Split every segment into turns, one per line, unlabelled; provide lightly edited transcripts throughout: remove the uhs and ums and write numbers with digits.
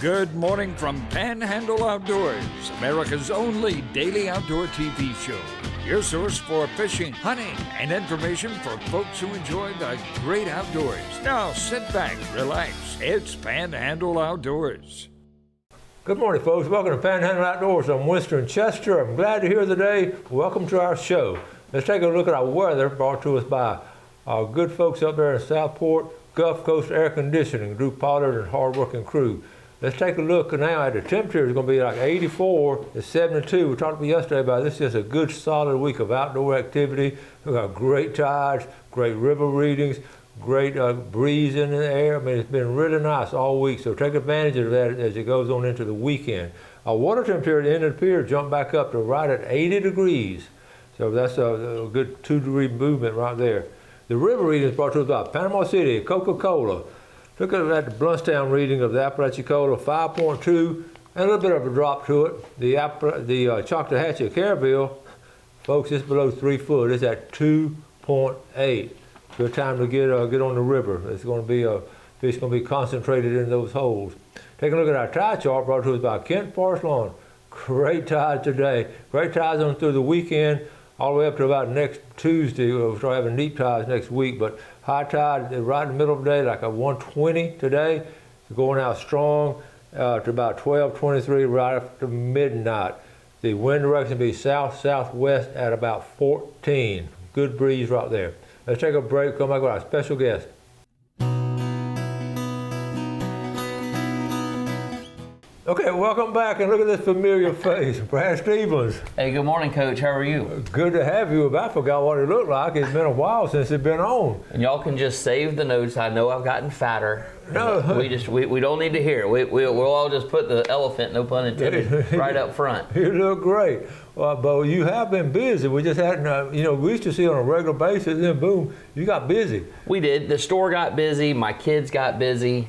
Good morning from Panhandle Outdoors, America's only daily outdoor TV show. Your source for fishing, hunting, and information for folks who enjoy the great outdoors. Now sit back, relax. It's Panhandle Outdoors.
Good morning, folks. Welcome to Panhandle Outdoors. I'm Winston Chester. I'm glad you're here today. Welcome to our show. Let's take a look at our weather brought to us by our good folks up there in Southport, Gulf Coast Air Conditioning, Drew Pollard and hardworking crew. Let's take a look now at the temperature. It's going to be like 84 to 72. We talked about yesterday about this is a good solid week of outdoor activity. We've got great tides, great river readings, great breeze in the air. I mean, it's been really nice all week, so take advantage of that as it goes on into the weekend. Our water temperature at the end of the period jumped back up to right at 80 degrees. So that's a good 2-degree movement right there. The river reading is brought to us by Panama City, Coca-Cola. Look at the Bluntstown reading of the Apalachicola, 5.2, and a little bit of a drop to it. The Choctawhatchee Caryville, folks, it's below 3 foot. It's at 2.8. Good time to get on the river. It's going to be fish going to be concentrated in those holes. Take a look at our tide chart brought to us by Kent Forest Lawn. Great tides today. Great tides on through the weekend, all the way up to about next Tuesday. We'll start having neap tides next week, but high tide right in the middle of the day, like a 120 today. It's going out strong to about 12:23 right after midnight. The wind direction will be south-southwest at about 14. Good breeze right there. Let's take a break, come back with our special guest. Okay, welcome back, and look at this familiar face, Brad Stevens.
Hey, good morning, Coach. How are you?
Good to have you. I forgot what it looked like. It's been a while since it's been on.
And y'all can just save the notes. I know I've gotten fatter.
No.
We don't need to hear it. We'll all just put the elephant, no pun intended, right up front.
You look great. But you have been busy. We just hadn't, we used to see on a regular basis, then boom, you got busy.
We did. The store got busy. My kids got busy.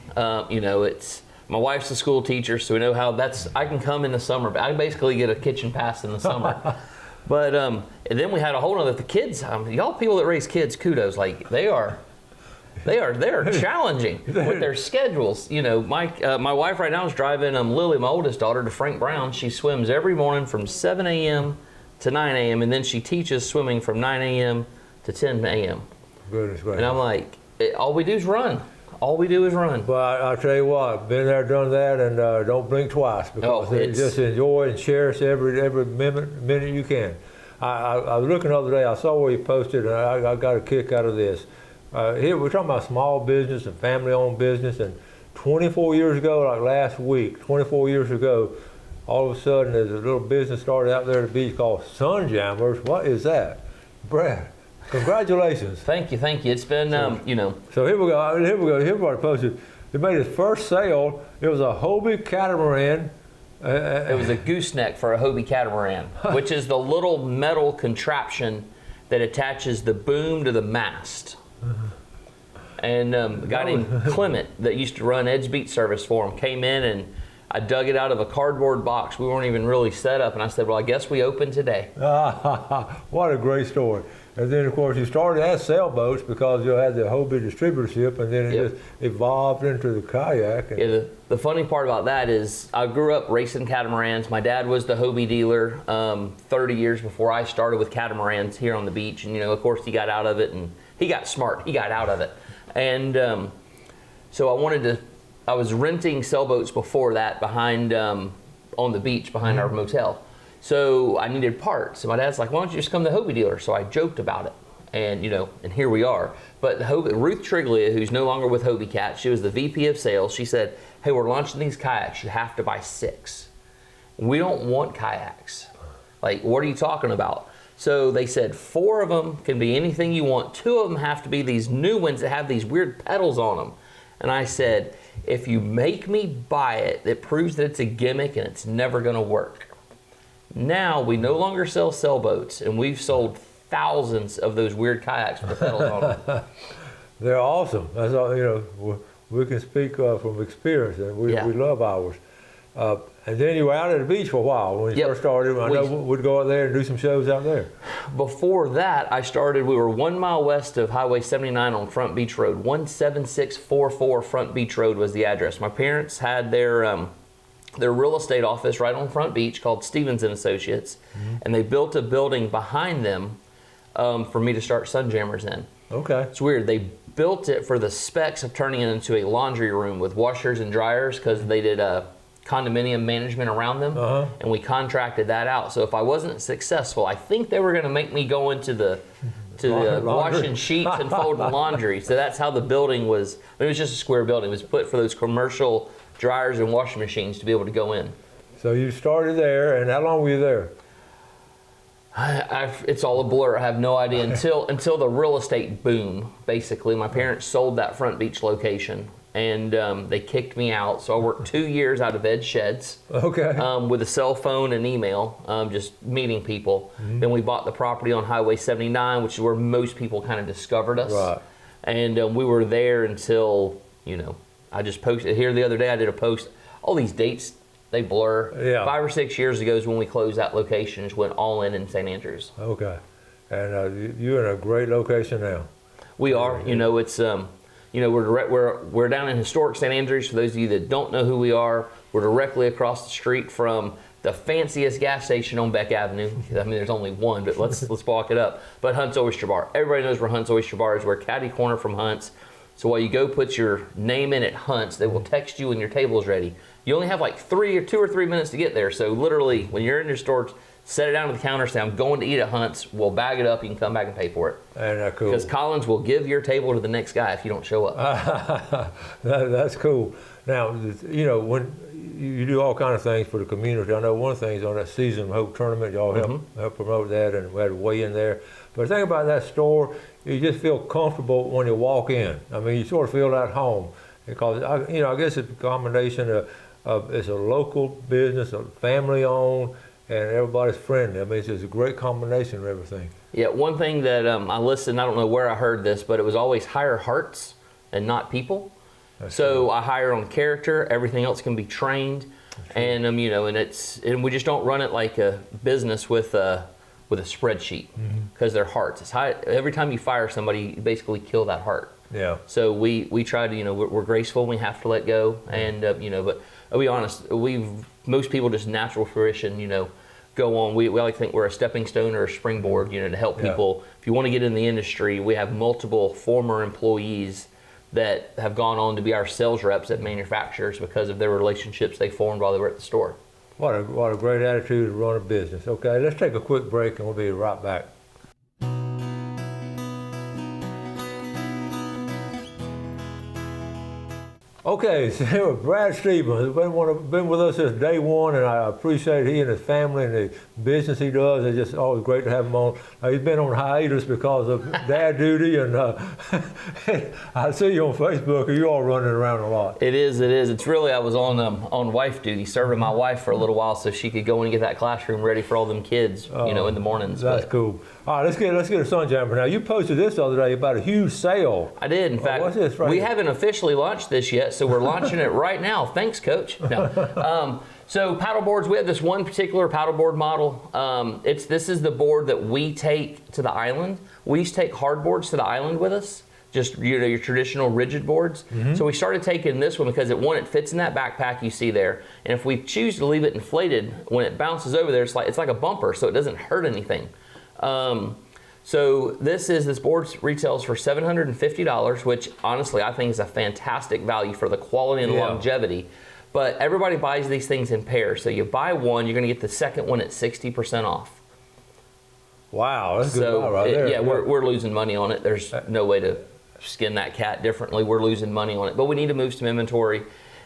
My wife's a school teacher, so we know how I can come in the summer. I basically get a kitchen pass in the summer. But and then we had a whole other, the kids, y'all people that raise kids, kudos. Like they are challenging with their schedules. My wife right now is driving Lily, my oldest daughter, to Frank Brown. She swims every morning from 7 a.m. to 9 a.m. and then she teaches swimming from 9 a.m. to 10 a.m.
Goodness gracious.
And I'm like, all we do is run. All we do is run.
But I'll tell you what, been there, done that, and don't blink twice, because just enjoy and cherish every minute you can. I was looking the other day, I saw where you posted, and I got a kick out of this. Here we're talking about small business and family-owned business, and 24 years ago, like last week, 24 years ago, all of a sudden there's a little business started out there at the beach called Sunjammers. What is that? Brad, congratulations.
Thank you. It's been,
So here we go. Here we posted. It made its first sale. It was a Hobie catamaran.
It was a gooseneck for a Hobie catamaran, which is the little metal contraption that attaches the boom to the mast. And a guy named Clement that used to run Edge Beach service for him came in, and I dug it out of a cardboard box. We weren't even really set up, and I said, well, I guess we open today.
What a great story. And then, of course, you started as sailboats because you had the Hobie distributorship, and then it just evolved into the kayak.
Yeah, the funny part about that is I grew up racing catamarans. My dad was the Hobie dealer 30 years before I started with catamarans here on the beach. And, of course, he got out of it, and he got smart. He got out of it. And so I was renting sailboats before that behind on the beach behind our motel. So I needed parts. And my dad's like, why don't you just come to the Hobie dealer? So I joked about it. And, and here we are. But Ruth Triglia, who's no longer with Hobie Cat, she was the VP of sales. She said, hey, we're launching these kayaks. You have to buy 6. We don't want kayaks. Like, what are you talking about? So they said 4 of them can be anything you want. 2 of them have to be these new ones that have these weird pedals on them. And I said, if you make me buy it, it proves that it's a gimmick and it's never going to work. Now we no longer sell sailboats, and we've sold thousands of those weird kayaks with the pedals on them.
They're awesome. That's all. We can speak from experience, and we love ours. And then you were out at the beach for a while when you first started. I know we'd go out there and do some shows out there.
Before that, we were 1 mile west of Highway 79 on Front Beach Road. 17644 Front Beach Road was the address. My parents had their their real estate office right on Front Beach called Stevens and Associates, and they built a building behind them for me to start Sunjammers in.
Okay.
It's weird. They built it for the specs of turning it into a laundry room with washers and dryers because they did a condominium management around them, and we contracted that out. So if I wasn't successful, I think they were going to make me go into the washing sheets and folding laundry. So that's how the building was. It was just a square building. It was put for those commercial dryers and washing machines to be able to go in.
So you started there, and how long were you there?
It's all a blur. I have no idea until the real estate boom. Basically, my parents sold that Front Beach location, and they kicked me out. So I worked 2 years out of Ed Sheds.
Okay.
With a cell phone and email, just meeting people. Then we bought the property on Highway 79, which is where most people kind of discovered us.
Right.
And we were there until, I just posted here the other day. I did a post. All these dates, they blur.
Yeah.
5 or 6 years ago is when we closed that location. Just went all in St. Andrews.
Okay. And you're in a great location now.
We are. It's we're down in historic St. Andrews. For those of you that don't know who we are, we're directly across the street from the fanciest gas station on Beck Avenue. I mean, there's only one, but let's walk it up. But Hunt's Oyster Bar. Everybody knows where Hunt's Oyster Bar is. We're catty corner from Hunt's. So while you go put your name in at Hunt's, they will text you when your table is ready. You only have like 2 or 3 minutes to get there. So literally, when you're in your store, set it down at the counter, say, I'm going to eat at Hunt's. We'll bag it up. You can come back and pay for it.
And cool.
Because Collins will give your table to the next guy if you don't show up.
That's cool. Now, when you do all kinds of things for the community, I know one of the things on that Season of Hope tournament, y'all help promote that, and we had a weigh in there. But the thing about that store, you just feel comfortable when you walk in. I mean, you sort of feel at home because I guess it's a combination of it's a local business, a family owned, and everybody's friendly. I mean, it's just a great combination of everything.
Yeah, one thing that I listened, I don't know where I heard this, but it was always hire hearts and not people. That's so true. I hire on character. Everything else can be trained, and and we just don't run it like a business with a spreadsheet because they're hearts. It's high, every time you fire somebody, you basically kill that heart. Yeah. So we try to we're graceful when we have to let go, and but I'll be honest, most people just natural fruition go on. We like to think we're a stepping stone or a springboard to help people. If you want to get in the industry, we have multiple former employees that have gone on to be our sales reps at manufacturers because of their relationships they formed while they were at the store.
What a great attitude to run a business. Okay, let's take a quick break and we'll be right back. Okay, so here with Brad Stevens, been with us since day one, and I appreciate he and his family and the business he does. It's just always great to have him on. He's been on hiatus because of dad duty, and I see you on Facebook. You all running around a lot.
It is. It's really, I was on wife duty, serving my wife for a little while so she could go in and get that classroom ready for all them kids, in the mornings.
That's cool. All right, let's get a Sunjammer. Now, you posted this the other day about a huge sale.
I did. In fact,
what's this right
we
here?
haven't officially launched this yet, so we're launching it right now. Thanks, Coach. No. So paddle boards, we have this one particular paddle board model. This is the board that we take to the island. We used to take hard boards to the island with us, just your traditional rigid boards. So we started taking this one because it fits in that backpack you see there. And if we choose to leave it inflated, when it bounces over there, it's like a bumper, so it doesn't hurt anything. So this board retails for $750, which honestly I think is a fantastic value for the quality and longevity. But everybody buys these things in pairs. So you buy one, you're going to get the second one at 60% off.
Wow, that's good right there.
Yeah, we're losing money on it. There's no way to skin that cat differently. We're losing money on it, but we need to move some inventory.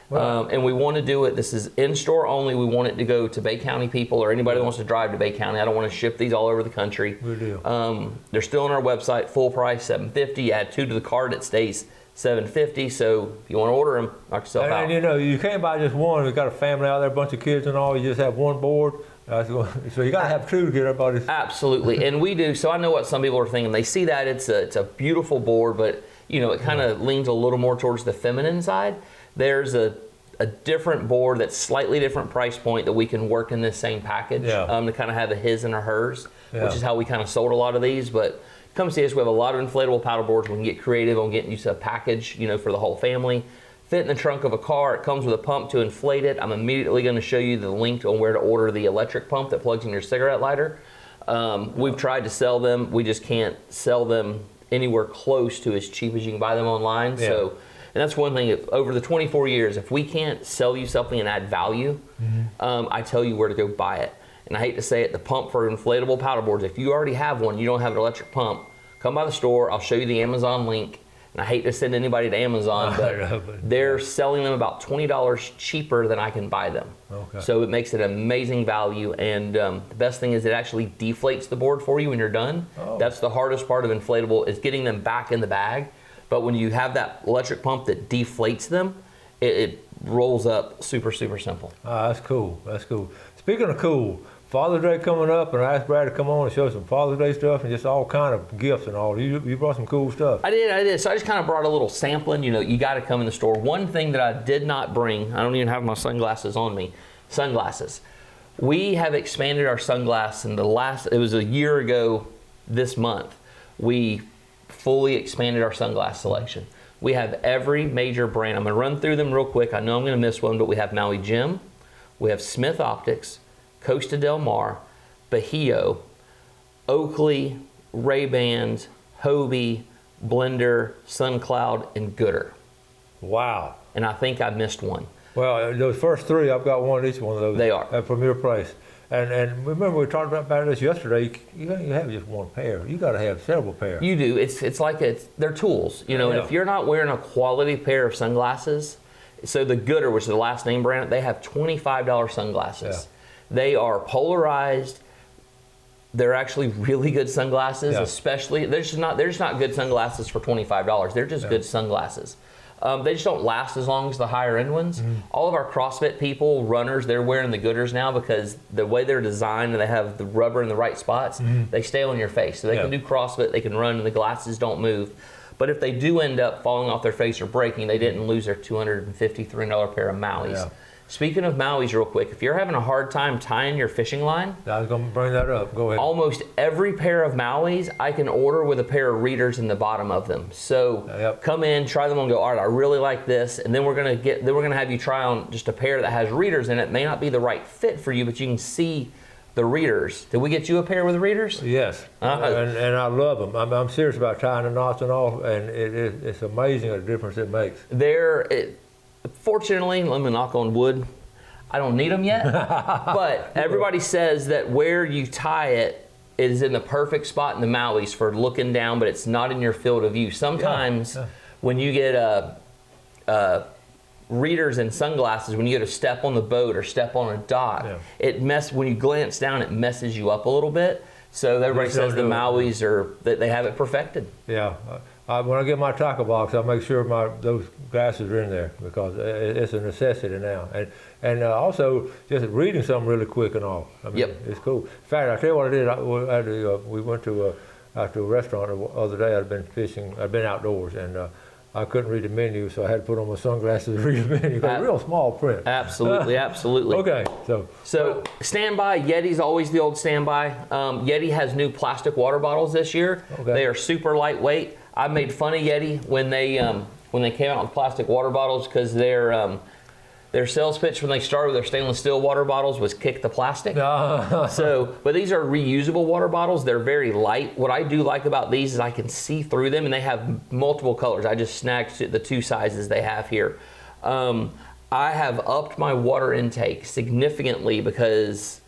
And we want to do it. This is in-store only. We want it to go to Bay County people or anybody that wants to drive to Bay County. I don't want to ship these all over the country.
Good deal.
They're still on our website, full price, $750. You add 2 to the cart, it stays $750. So if you want to order them, knock yourself out.
And you can't buy just one. We've got a family out there, a bunch of kids and all. You just have one board. So you got to have 2 to get everybody.
Absolutely, and we do. So I know what some people are thinking. They see that it's a beautiful board, but it kind of leans a little more towards the feminine side. There's a different board that's slightly different price point that we can work in this same package to kind of have a his and a hers, which is how we kind of sold a lot of these. But come see us. We have a lot of inflatable paddle boards. We can get creative on getting you a package, for the whole family. fit in the trunk of a car. It comes with a pump to inflate it. I'm immediately going to show you the link on where to order the electric pump that plugs in your cigarette lighter. We've tried to sell them. We just can't sell them anywhere close to as cheap as you can buy them online.
Yeah.
So, and that's one thing, over the 24 years, if we can't sell you something and add value, I tell you where to go buy it. And I hate to say it, the pump for inflatable paddleboards, if you already have one, you don't have an electric pump, come by the store, I'll show you the Amazon link. And I hate to send anybody to Amazon, but they're selling them about $20 cheaper than I can buy them.
Okay.
So it makes it an amazing value. And the best thing is it actually deflates the board for you when you're done.
Oh.
That's the hardest part of inflatable, is getting them back in the bag. But when you have that electric pump that deflates them, it rolls up super, super simple.
That's cool. That's cool. Speaking of cool, Father's Day coming up, and I asked Brad to come on and show some Father's Day stuff and just all kind of gifts and all. You brought some cool stuff.
I did. So I just kind of brought a little sampling. You know, you got to come in the store. One thing that I did not bring, I don't even have my sunglasses on me, sunglasses. We have expanded our sunglasses in it was a year ago this month. We fully expanded our sunglass selection. We have every major brand. I'm going to run through them real quick. I know I'm going to miss one, but we have Maui Jim, we have Smith Optics, Costa Del Mar, Bahio, Oakley, Ray-Bans, Hobie, Blender, SunCloud, and Gooder.
Wow.
And I think I missed one.
Well, those first three, I've got one of each one of those.
They are.
From your place. And remember, we talked about this yesterday. You can't have just one pair. You got to have several pairs.
You do. It's like they're tools, you know.
Yeah.
And if you're not wearing a quality pair of sunglasses, so the Gooder, which is the last name brand, they have $25 sunglasses.
Yeah.
They are polarized. They're actually really good sunglasses, especially they're just not good sunglasses for $25. They're just good sunglasses. They just don't last as long as the higher end ones. All of our CrossFit people, runners, they're wearing the Gooders now because the way they're designed and they have the rubber in the right spots, they stay on your face. So they can do CrossFit, they can run, and the glasses don't move. But if they do end up falling off their face or breaking, they didn't lose their $250, $300 pair of Mauis. Yeah. Speaking of Mauis real quick, if you're having a hard time tying your fishing line,
I was going to bring that up. Go ahead.
Almost every pair of Mauis I can order with a pair of readers in the bottom of them. So come in, try them on, go, all right, I really like this, and then we're gonna have you try on just a pair that has readers in it. May not be the right fit for you, but you can see the readers. Did we get you a pair with readers?
Yes, and I love them. I'm serious about tying the knots and all, and it's amazing the difference it makes.
Fortunately, let me knock on wood, I don't need them yet, but everybody says that where you tie it is in the perfect spot in the Mauis for looking down, but it's not in your field of view. Sometimes when you get readers and sunglasses, when you get a step on the boat or step on a dock, when you glance down, it messes you up a little bit. So everybody says the Mauis they have it perfected.
Yeah. When I get my tackle box, I make sure those glasses are in there because it's a necessity now. And also just reading something really quick and all. I mean, it's cool. In fact, I tell you what I did. We went to a restaurant the other day. I'd been fishing. I'd been outdoors, and I couldn't read the menu, so I had to put on my sunglasses to read the menu. It's real small print.
Absolutely, absolutely.
Okay,
so standby. Yeti's always the old standby. Yeti has new plastic water bottles this year. Okay. They are super lightweight. I made fun of Yeti when they came out with plastic water bottles because their sales pitch when they started with their stainless steel water bottles was kick the plastic. But these are reusable water bottles. They're very light. What I do like about these is I can see through them, and they have multiple colors. I just snagged the two sizes they have here. I have upped my water intake significantly because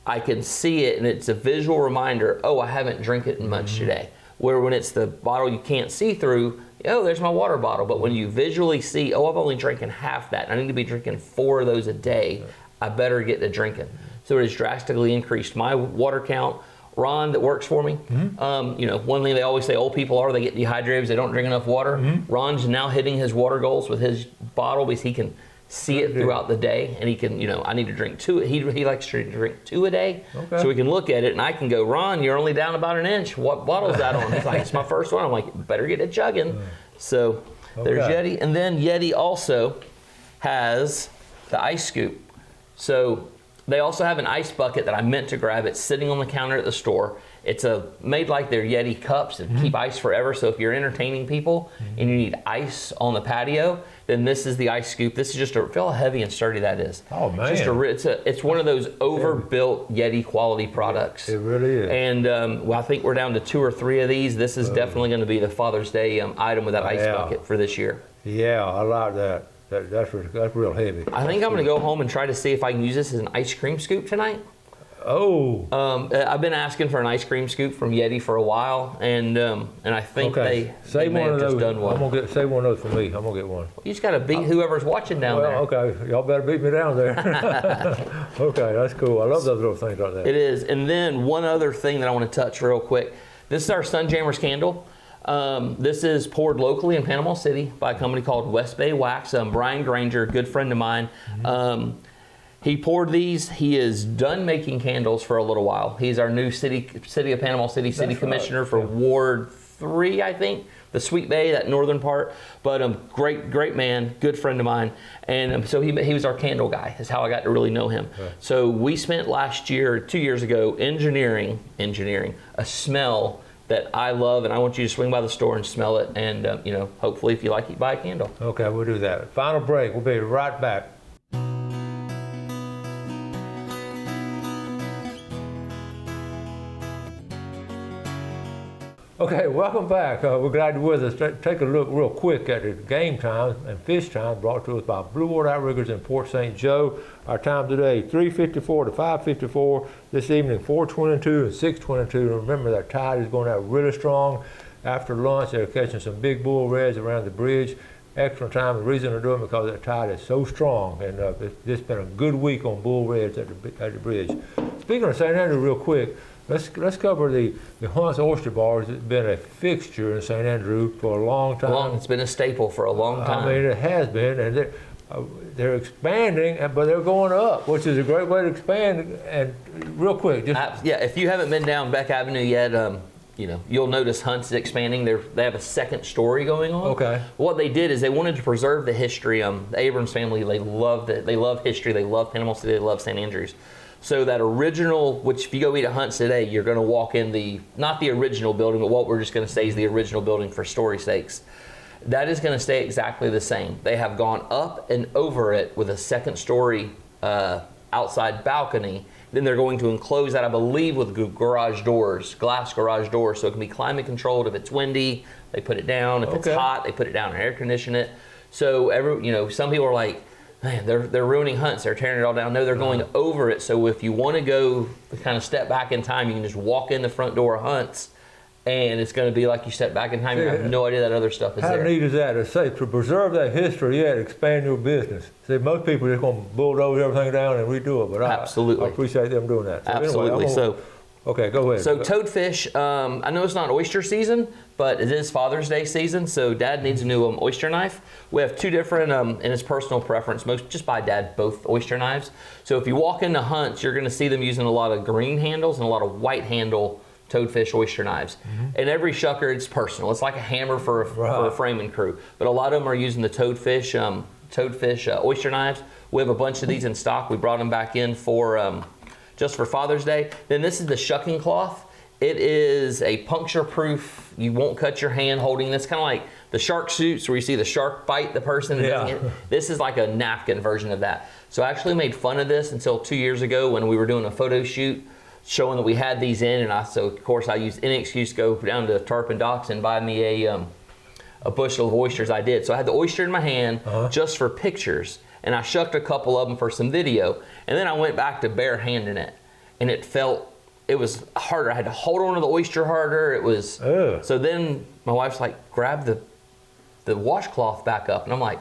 I can see it, and it's a visual reminder, oh, I haven't drank it much today. Where when it's the bottle you can't see through, oh, there's my water bottle. But when you visually see, oh, I've only drinking half that, and I need to be drinking 4 of those a day, I better get to drinking. So it has drastically increased my water count. Ron, that works for me, one thing they always say old people they get dehydrated because they don't drink enough water. Ron's now hitting his water goals with his bottle because he can see it throughout the day, and he can, I need to drink 2. He likes to drink 2 a day, so we can look at it, and I can go, Ron, you're only down about 1 inch. What bottle is that on? He's like, it's my first one. I'm like, better get it chugging. So there's Yeti, and then Yeti also has the ice scoop. So they also have an ice bucket that I meant to grab. It's sitting on the counter at the store. It's made like they're Yeti cups that keep ice forever. So if you're entertaining people and you need ice on the patio, then this is the ice scoop. This is just feel how heavy and sturdy that is.
Oh man!
It's one of those overbuilt Yeti quality products.
It really is.
And well, I think we're down to 2 or 3 of these. This is definitely going to be the Father's Day item with that ice bucket for this year.
Yeah, I like that. That's real heavy.
I think I'm going to go home and try to see if I can use this as an ice cream scoop tonight.
Oh.
I've been asking for an ice cream scoop from Yeti for a while, and I think they may have just done one.
I'm gonna save one of those for me. I'm gonna get one.
You just got to beat whoever's watching down there.
Okay, y'all better beat me down there. Okay, that's cool. I love those little things like that.
It is. And then one other thing that I want to touch real quick. This is our Sunjammers candle. This is poured locally in Panama City by a company called West Bay Wax. Brian Granger, a good friend of mine. He poured these. He is done making candles for a little while. He's our new City of Panama City Commissioner for Ward 3, I think, the Sweet Bay, that northern part. But great man, good friend of mine. And so he was our candle guy. Is how I got to really know him. Right. So we spent last year, 2 years ago, engineering a smell that I love, and I want you to swing by the store and smell it. And hopefully, if you like it, buy a candle.
Okay, we'll do that. Final break. We'll be right back. Okay, welcome back. We're glad you're with us. Take a look real quick at the game time and fish time brought to us by Blue Water Outriggers in Port St. Joe. Our time today, 3:54 to 5:54. This evening, 4:22 and 6:22. Remember, that tide is going out really strong. After lunch, they're catching some big bull reds around the bridge. Excellent time. The reason they're doing it because the tide is so strong, and it's been a good week on bull reds at the bridge. Speaking of St. Andrew real quick, let's cover the Hunt's Oyster Bars. It's been a fixture in St. Andrew for a long time.
It's been a staple for a long time.
I mean, it has been, and they're expanding, but they're going up, which is a great way to expand. And real quick,
if you haven't been down Beck Avenue yet, you'll notice Hunt's expanding. They have a second story going on.
Okay.
What they did is they wanted to preserve the history. The Abrams family, they love history. They love Panama City. They love St. Andrews. So that original, which if you go eat at Hunt's today, you're going to walk in not the original building, but what we're just going to say is the original building for story sakes. That is going to stay exactly the same. They have gone up and over it with a second story outside balcony. Then they're going to enclose that, I believe, with glass garage doors, so it can be climate controlled. If it's windy, they put it down. If it's hot, they put it down and air condition it. So some people are like, man, they're ruining Hunt's. They're tearing it all down. No, they're going over it. So if you want to go kind of step back in time, you can just walk in the front door of Hunt's, and it's going to be like you step back in time. You have no idea that other stuff is there.
How neat is that? To preserve that history, expand your business. See, most people are just going to bulldoze everything down and redo it, but
absolutely,
I appreciate them doing that. So
absolutely.
Anyway, okay, go ahead.
So toadfish, I know it's not oyster season, but it is Father's Day season, so Dad needs a new oyster knife. We have 2 different, in his personal preference, just buy Dad both oyster knives. So if you walk into Hunt's, you're going to see them using a lot of green handles and a lot of white handle toadfish oyster knives. And every shucker, it's personal. It's like a hammer for a framing crew. But a lot of them are using the toadfish oyster knives. We have a bunch of these in stock. We brought them back in for just for Father's Day. Then this is the shucking cloth. It is a puncture proof. You won't cut your hand holding this. Kind of like the shark suits where you see the shark bite the person. This is like a napkin version of that. So I actually made fun of this until 2 years ago when we were doing a photo shoot showing that we had these in, and so of course I used any excuse to go down to Tarpon Docks and buy me a bushel of oysters. I did. So I had the oyster in my hand just for pictures, and I shucked a couple of them for some video, and then I went back to bare handing it, and it was harder. I had to hold on to the oyster harder. It was so then my wife's like, grab the washcloth back up, and I'm like,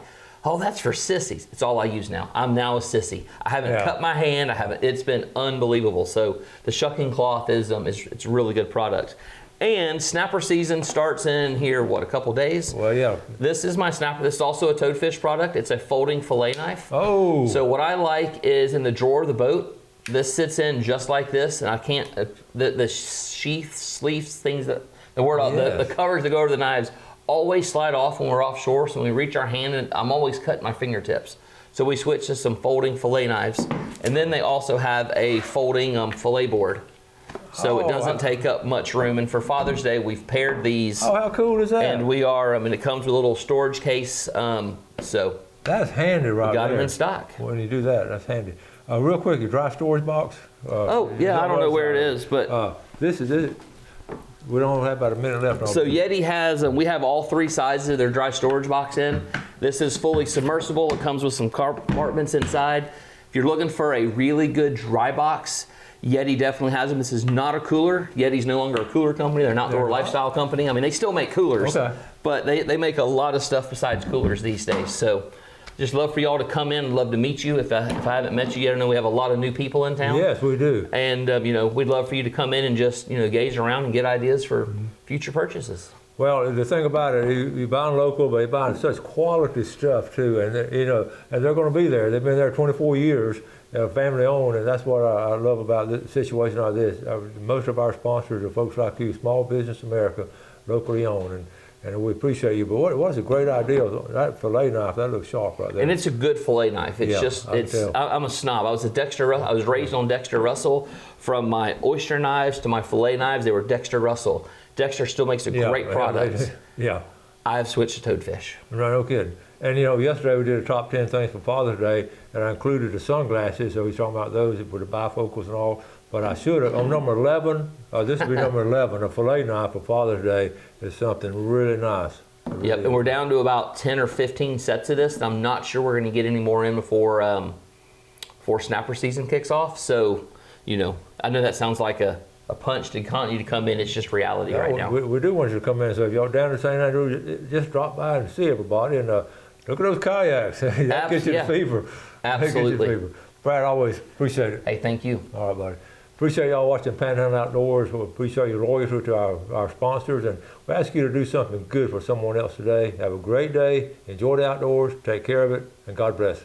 oh, that's for sissies. It's all I use now. I'm now a sissy. I haven't cut my hand. It's been unbelievable. So the shucking cloth it's a really good product. And snapper season starts in here, a couple days?
Well, yeah.
This is my snapper. This is also a toadfish product. It's a folding fillet knife.
Oh.
So what I like is in the drawer of the boat, this sits in just like this, and I can't, the sheaths, sleeves, things the covers that go over the knives, always slide off when we're offshore. So when we reach our hand, I'm always cutting my fingertips. So we switched to some folding fillet knives. And then they also have a folding fillet board. so it doesn't take up much room. And for Father's Day, we've paired these.
Oh, how cool is that?
And we are, I mean, it comes with a little storage case, so.
That's handy right there.
Got them in stock.
When you do that, that's handy. Real quick, your dry storage box.
Oh, yeah, I don't know where it is, but.
This is it. We don't have about a minute left.
So Yeti has, we have all 3 sizes of their dry storage box in. This is fully submersible. It comes with some compartments inside. If you're looking for a really good dry box, Yeti definitely has them. This is not a cooler. Yeti's no longer a cooler company. They're an outdoor lifestyle company. I mean, they still make coolers, but they make a lot of stuff besides coolers these days. So just love for y'all to come in. Love to meet you. If I haven't met you yet, I know we have a lot of new people in town.
Yes, we do.
And we'd love for you to come in and just gaze around and get ideas for future purchases.
Well, the thing about it, you're buying local, but you're buying such quality stuff too, and and they're going to be there. They've been there 24 years, family owned, and that's what I love about this situation like this. Most of our sponsors are folks like you, Small Business America, locally owned, and we appreciate you. But what's a great idea? That fillet knife, that looks sharp right there.
And it's a good fillet knife. It's I'm a snob. I was raised on Dexter Russell. From my oyster knives to my fillet knives, they were Dexter Russell. Dexter still makes a great product.
Yeah.
I've switched to Toadfish.
Right, no kidding. And yesterday we did a top 10 things for Father's Day, and I included the sunglasses, so he's talking about those with the bifocals and all. But I should have, on number 11, this would be number 11, a fillet knife for Father's Day is something really nice.
Yep, and we're down to about 10 or 15 sets of this, and I'm not sure we're going to get any more in before snapper season kicks off. So, I know that sounds like a punch to you to come in. It's just reality right now.
We do want you to come in. So if y'all down to St. Andrews, just drop by and see everybody and look at those kayaks. That gets you the fever.
Absolutely.
Brad, always appreciate it.
Hey, thank you.
All right, buddy. Appreciate y'all watching Panhandle Outdoors. We appreciate your loyalty to our sponsors, and we ask you to do something good for someone else today. Have a great day. Enjoy the outdoors. Take care of it, and God bless.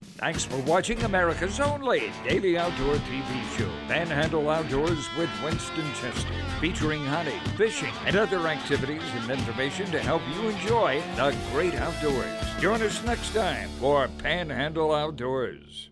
Thanks for watching America's only daily outdoor TV show, Panhandle Outdoors with Winston Chester, featuring hunting, fishing, and other activities and information to help you enjoy the great outdoors. Join us next time for Panhandle Outdoors.